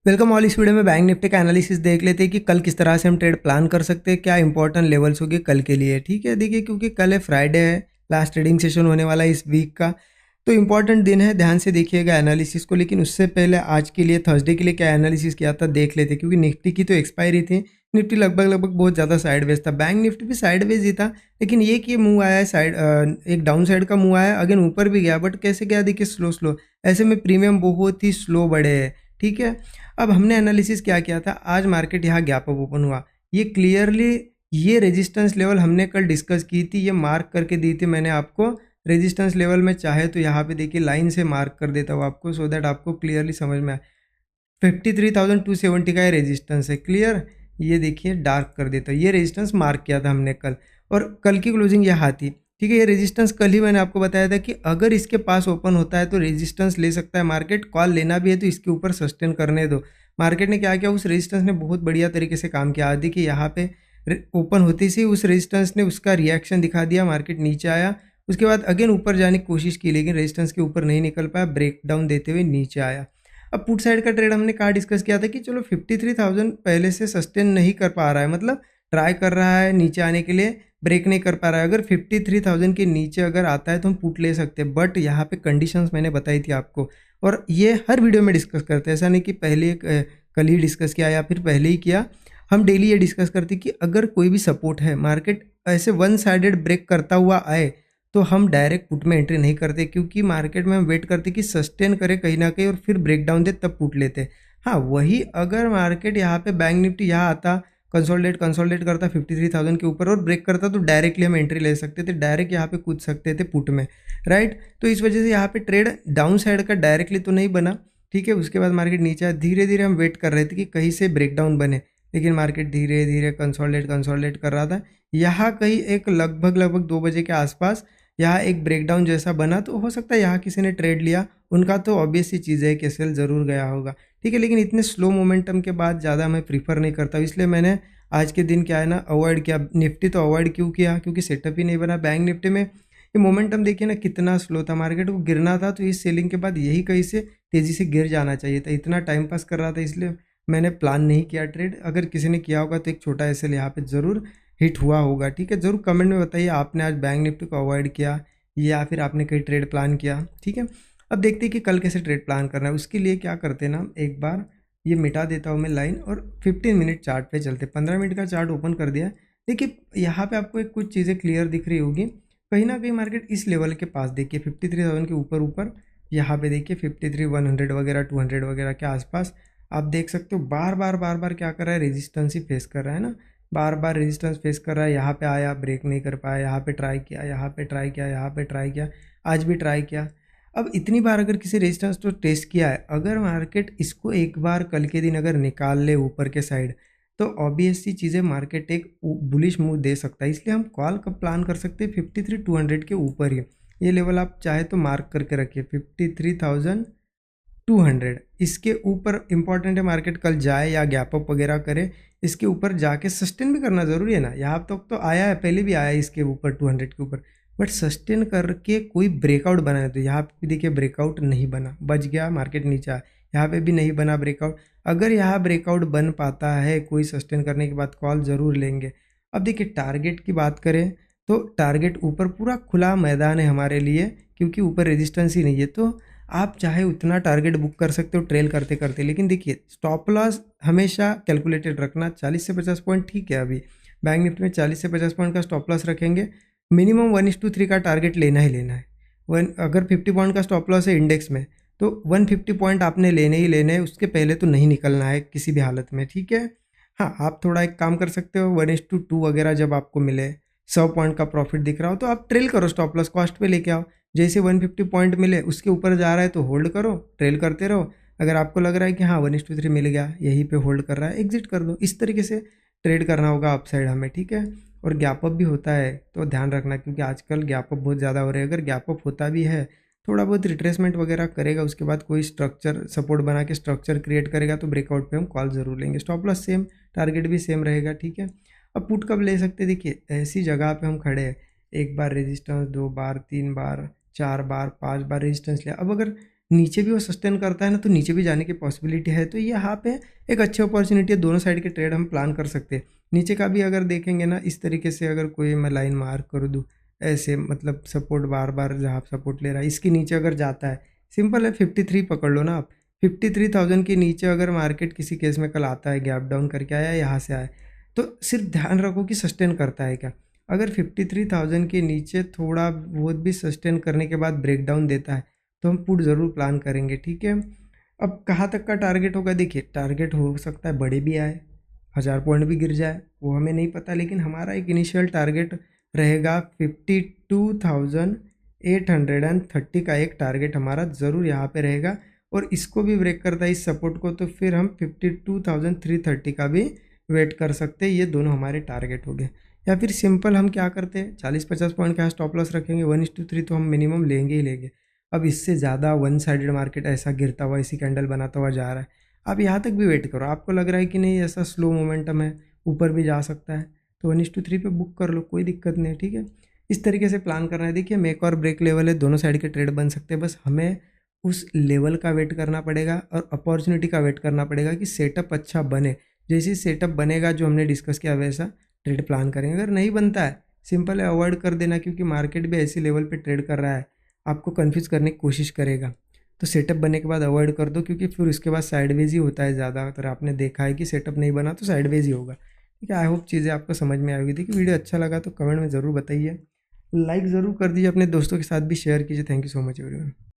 Welcome all. इस video में bank Nifty का एनालिसिस देख लेते हैं कि कल किस तरह से हम ट्रेड प्लान कर सकते हैं, क्या इंपॉर्टेंट लेवल्स होंगे कल के लिए। ठीक है, देखिए क्योंकि कल है फ्राइडे है, लास्ट ट्रेडिंग सेशन होने वाला है इस वीक का, तो इंपॉर्टेंट दिन है, ध्यान से देखिएगा एनालिसिस को। लेकिन उससे पहले आज के लिए थर्सडे के लिए क्या एनालिसिस किया था देख लेते, क्योंकि निफ्टी की तो एक्सपायरी थी। निफ्टी लगभग बहुत ज़्यादा साइडवेज था, बैंक निफ्टी भी साइडवेज ही था। लेकिन ये कि मूव आया है साइड, एक डाउन साइड का मूव आया, अगेन ऊपर भी गया, बट कैसे गया देखिए, स्लो स्लो। ऐसे में प्रीमियम बहुत ही स्लो बढ़े हैं। ठीक है, अब हमने एनालिसिस क्या किया था, आज मार्केट यहाँ गैप अप ओपन हुआ, ये क्लियरली ये रेजिस्टेंस लेवल हमने कल डिस्कस की थी, ये मार्क करके दी थी मैंने आपको रेजिस्टेंस लेवल में। चाहे तो यहाँ पे देखिए लाइन से मार्क कर देता हूँ आपको, सो दैट आपको क्लियरली समझ में आए। 53,270 का ये रेजिस्टेंस है, क्लियर। ये देखिए डार्क कर देता हूँ, ये रेजिस्टेंस मार्क किया था हमने कल, और कल की क्लोजिंग यहाँ थी। ठीक है, ये रेजिस्टेंस कल ही मैंने आपको बताया था कि अगर इसके पास ओपन होता है तो रेजिस्टेंस ले सकता है मार्केट, कॉल लेना भी है तो इसके ऊपर सस्टेन करने दो। मार्केट ने क्या किया, उस रेजिस्टेंस ने बहुत बढ़िया तरीके से काम किया। देखिए यहाँ पे ओपन होती सी उस रेजिस्टेंस ने उसका रिएक्शन दिखा दिया, मार्केट नीचे आया, उसके बाद अगेन ऊपर जाने की कोशिश की, लेकिन रेजिस्टेंस के ऊपर नहीं निकल पाया, ब्रेक डाउन देते हुए नीचे आया। अब पुट साइड का ट्रेड हमने कहाँ डिस्कस किया था कि चलो 53,000 पहले से सस्टेन नहीं कर पा रहा है, मतलब ट्राई कर रहा है नीचे आने के लिए, ब्रेक नहीं कर पा रहा है। अगर 53,000 के नीचे अगर आता है तो हम पुट ले सकते हैं, बट यहाँ पे कंडीशंस मैंने बताई थी आपको, और ये हर वीडियो में डिस्कस करते हैं। ऐसा नहीं कि पहले कल ही डिस्कस किया या फिर पहले ही किया, हम डेली ये डिस्कस करते हैं कि अगर कोई भी सपोर्ट है, मार्केट ऐसे वन साइडेड ब्रेक करता हुआ आए तो हम डायरेक्ट पुट में एंट्री नहीं करते, क्योंकि मार्केट में हम वेट करते कि सस्टेन करे कहीं ना कहीं और फिर ब्रेक डाउन दे तब पुट लेते। हाँ, वही अगर मार्केट यहाँ पे बैंक निफ्टी यहाँ आता, कंसोलिडेट करता 53,000 के ऊपर और ब्रेक करता, तो डायरेक्टली हम एंट्री ले सकते थे, डायरेक्ट यहाँ पे कूद सकते थे पुट में, राइट। तो इस वजह से यहाँ पे ट्रेड डाउन साइड का डायरेक्टली तो नहीं बना। ठीक है, उसके बाद मार्केट नीचे आया, धीरे धीरे हम वेट कर रहे थे कि कहीं से ब्रेकडाउन बने, लेकिन मार्केट धीरे धीरे कंसोलिडेट कर रहा था। यहाँ कहीं एक लगभग 2 बजे के आसपास यहाँ एक ब्रेकडाउन जैसा बना, तो हो सकता है यहाँ किसी ने ट्रेड लिया, उनका तो ऑब्वियस ही चीज़ है कि सेल ज़रूर गया होगा। ठीक है, लेकिन इतने स्लो मोमेंटम के बाद ज़्यादा मैं प्रीफर नहीं करता हूँ, इसलिए मैंने आज के दिन क्या है ना अवॉइड किया। निफ्टी तो अवॉइड क्यों किया, क्योंकि सेटअप ही नहीं बना। बैंक निफ्टी में ये मोमेंटम देखिए ना कितना स्लो था, मार्केट को गिरना था तो इस सेलिंग के बाद यही कहीं से तेज़ी से गिर जाना चाहिए था, इतना टाइम पास कर रहा था, इसलिए मैंने प्लान नहीं किया ट्रेड। अगर किसी ने किया होगा तो एक छोटा एसएल यहाँ पे ज़रूर हिट हुआ होगा। ठीक है, ज़रूर कमेंट में बताइए आपने आज बैंक निफ्टी को अवॉइड किया या फिर आपने कहीं ट्रेड प्लान किया। ठीक है, अब देखते हैं कि कल कैसे ट्रेड प्लान करना है। उसके लिए क्या करते हैं ना, एक बार ये मिटा देता हूँ मैं लाइन और 15 मिनट चार्ट पे चलते। 15 मिनट का चार्ट ओपन कर दिया। देखिए यहाँ पे आपको एक कुछ चीज़ें क्लियर दिख रही होगी, कहीं ना कहीं मार्केट इस लेवल के पास देखिए 53,000 के ऊपर ऊपर, यहाँ पे देखिए 53,100 वगैरह 200 वगैरह के आसपास आप देख सकते हो। बार बार क्या कर रहा है, रेजिस्टेंस ही फेस कर रहा है ना, बार बार रेजिस्टेंस फेस कर रहा है। यहाँ पे आया, ब्रेक नहीं कर पाया, यहाँ पे ट्राई किया, यहाँ पे ट्राई किया, यहाँ पे ट्राई किया, आज भी ट्राई किया। अब इतनी बार अगर किसी रेजिस्टेंस को टेस्ट किया है, अगर मार्केट इसको एक बार कल के दिन अगर निकाल ले ऊपर के साइड, तो ऑब्वियस सी चीज़ें मार्केट एक बुलिश मूव दे सकता है। इसलिए हम कॉल कब प्लान कर सकते हैं, 53,200 के ऊपर ही। ये लेवल आप चाहे तो मार्क करके रखिए, 53,200। इसके ऊपर इंपॉर्टेंट है मार्केट कल जाए या गैप अप वगैरह करे, इसके ऊपर जाके सस्टेन भी करना ज़रूरी है ना। यहाँ तक तो आया है, पहले भी आया है इसके ऊपर 200 के ऊपर, बट सस्टेन करके कोई ब्रेकआउट बना है। तो यहाँ पे भी देखिए ब्रेकआउट नहीं बना, बच गया, मार्केट नीचे आया। यहाँ पे भी नहीं बना ब्रेकआउट। अगर यहाँ ब्रेकआउट बन पाता है कोई सस्टेन करने के बाद, कॉल ज़रूर लेंगे। अब देखिए टारगेट की बात करें तो टारगेट ऊपर पूरा खुला मैदान है हमारे लिए, क्योंकि ऊपर रेजिस्टेंस ही नहीं है, तो आप चाहे उतना टारगेट बुक कर सकते हो ट्रेल करते करते। लेकिन देखिए स्टॉप लॉस हमेशा कैलकुलेटेड रखना, 40 से 50 पॉइंट ठीक है। अभी बैंक निफ्टी में 40 से 50 पॉइंट का स्टॉप लॉस रखेंगे, मिनिमम 1:3 का टारगेट लेना ही लेना है। अगर 50 पॉइंट का स्टॉप लॉस है इंडेक्स में, तो 150 पॉइंट आपने लेने ही लेने हैं, उसके पहले तो नहीं निकलना है किसी भी हालत में। ठीक है, हाँ आप थोड़ा एक काम कर सकते हो, 1:2 वगैरह जब आपको मिले, 100 पॉइंट का प्रॉफिट दिख रहा हो तो आप ट्रेल करो, स्टॉप लॉस कॉस्ट पे लेके आओ। जैसे 150 पॉइंट मिले, उसके ऊपर जा रहा है तो होल्ड करो, ट्रेल करते रहो। अगर आपको लग रहा है कि हाँ 1:3 मिल गया, यहीं पे होल्ड कर रहा है, एग्जिट कर दो। इस तरीके से ट्रेड करना होगा अपसाइड हमें। ठीक है, और गैप अप भी होता है तो ध्यान रखना, क्योंकि आजकल गैप अप बहुत ज़्यादा हो रहे हैं। अगर गैप अप होता भी है, थोड़ा बहुत रिट्रेसमेंट वगैरह करेगा, उसके बाद कोई स्ट्रक्चर सपोर्ट बना के स्ट्रक्चर क्रिएट करेगा, तो ब्रेकआउट पे हम कॉल ज़रूर लेंगे। स्टॉप लॉस सेम, टारगेट भी सेम रहेगा। ठीक है, अब पुट कब ले सकते हैं, देखिए ऐसी जगह पे हम खड़े हैं, एक बार रेजिस्टेंस, 2 बार, 3 बार, 4 बार, 5 बार रेजिस्टेंस लिया। अब अगर नीचे भी वो सस्टेन करता है ना, तो नीचे भी जाने की पॉसिबिलिटी है। तो यहाँ पे एक अच्छी अपॉर्चुनिटी है, दोनों साइड के ट्रेड हम प्लान कर सकते हैं। नीचे का भी अगर देखेंगे ना, इस तरीके से अगर कोई मैं लाइन मार्क कर दूँ ऐसे, मतलब सपोर्ट बार बार जहाँ सपोर्ट ले रहा है इसके नीचे अगर जाता है, सिंपल है 53 पकड़ लो ना आप। 53,000 के नीचे अगर मार्केट किसी केस में कल आता है, गैप डाउन करके आया, यहाँ से आया, तो सिर्फ ध्यान रखो कि सस्टेन करता है क्या। अगर 53,000 के नीचे थोड़ा बहुत भी सस्टेन करने के बाद ब्रेकडाउन देता है तो हम पुट ज़रूर प्लान करेंगे, ठीक है। अब कहाँ तक का टारगेट होगा, देखिए टारगेट हो सकता है बड़े भी आए, 1000 पॉइंट भी गिर जाए, वो हमें नहीं पता, लेकिन हमारा एक इनिशियल टारगेट रहेगा 52,830 का एक टारगेट हमारा ज़रूर यहाँ पे रहेगा। और इसको भी ब्रेक करता है इस सपोर्ट को, तो फिर हम 52,330 का भी वेट कर सकते हैं। ये दोनों हमारे टारगेट हो गए। या फिर सिंपल हम क्या करते हैं, 40-50 पॉइंट का स्टॉप लॉस रखेंगे, 1:3 तो हम मिनिमम लेंगे ही लेंगे। अब इससे ज़्यादा वन साइडेड मार्केट ऐसा गिरता हुआ, इसी कैंडल बनाता हुआ जा रहा है, आप यहाँ तक भी वेट करो, आपको लग रहा है कि नहीं ऐसा स्लो मोमेंटम है, ऊपर भी जा सकता है, तो 1:3 पे बुक कर लो, कोई दिक्कत नहीं है, ठीक है। इस तरीके से प्लान करना है। देखिए मेक और ब्रेक लेवल है, दोनों साइड के ट्रेड बन सकते हैं, बस हमें उस लेवल का वेट करना पड़ेगा और अपॉर्चुनिटी का वेट करना पड़ेगा कि सेटअप अच्छा बने। जैसे सेटअप बनेगा जो हमने डिस्कस किया वैसा ट्रेड प्लान करेंगे। अगर नहीं बनता है, सिंपल है अवॉइड कर देना, क्योंकि मार्केट भी ऐसी लेवल पे ट्रेड कर रहा है, आपको कन्फ्यूज़ करने की कोशिश करेगा। तो सेटअप बनने के बाद अवॉइड कर दो, क्योंकि फिर उसके बाद साइडवेज ही होता है ज़्यादातर। आपने देखा है कि सेटअप नहीं बना तो साइडवेज ही होगा, ठीक है। आई होप चीज़ें आपको समझ में आएगी। देखिए वीडियो अच्छा लगा तो कमेंट में ज़रूर बताइए, लाइक ज़रूर कर दीजिए, अपने दोस्तों के साथ भी शेयर कीजिए। Thank you so much everyone.